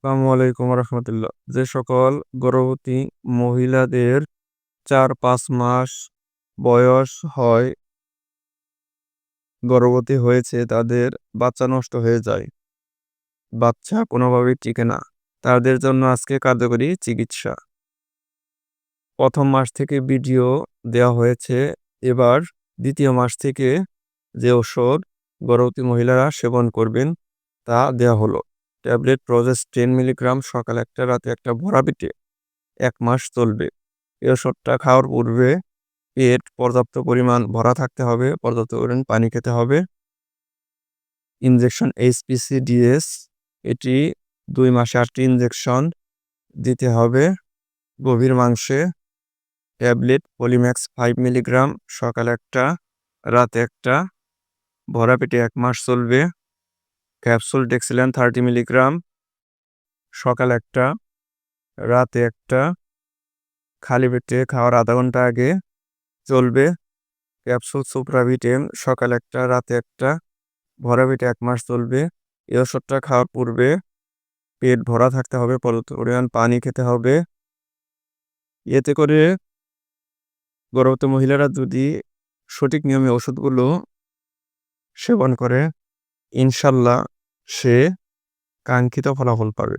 আসসালামু আলাইকুম রহমতুল্লাহ। যে সকল গর্ভবতী মহিলাদের 4-5 মাস বয়স হয়, গর্ভবতী হয়েছে, তাদের বাচ্চা নষ্ট হয়ে যায়, বাচ্চা কোনোভাবেই টিকে না, তাদের জন্য আজকে কার্যকরী চিকিৎসা। প্রথম মাস থেকে ভিডিও দেওয়া হয়েছে, এবার দ্বিতীয় মাস থেকে যে ওষুধ গর্ভবতী মহিলারা সেবন করবেন তা দেওয়া হলো। ট্যাবলেট প্রসেস 10 মিলিগ্রাম, সকালে একটা রাতে একটা, ভরা পেটে 1 মাস চলবে। এই ওষুধটা খাওয়ার পূর্বে পেট পর্যাপ্ত পরিমাণ ভরা থাকতে হবে, পর্যাপ্ত পরিমাণ পানি খেতে হবে। ইনজেকশন HPCDS, এটি 2 মাসে 8টি ইনজেকশন দিতে হবে। গভীর মাংসে ট্যাবলেট পলিম্যাক্স 5 মিলিগ্রাম, সকালে একটা রাতে একটা, ভরা পেটে 1 মাস চলবে। ক্যাপসুল ডেক্সিলান 30 মিলিগ্রাম, সকালে একটা রাতে একটা, খালি পেটে খাওয়ার আধা ঘন্টা আগে চলবে। ক্যাপসুল সুপ্রাভিটেম, সকালে একটা রাতে একটা, ভরা পেটে 1 মাস চলবে। এই ওষুধটা খাওয়ার পূর্বে পেট ভরা থাকতে হবে, পর্যাপ্ত পরিমাণ পানি খেতে হবে। এতে করে গর্ভবতী মহিলারা যদি সঠিক নিয়মে ওষুধগুলো সেবন করে, ইনশাল্লাহ সে কাঙ্ক্ষিত ফলাফল পাবে।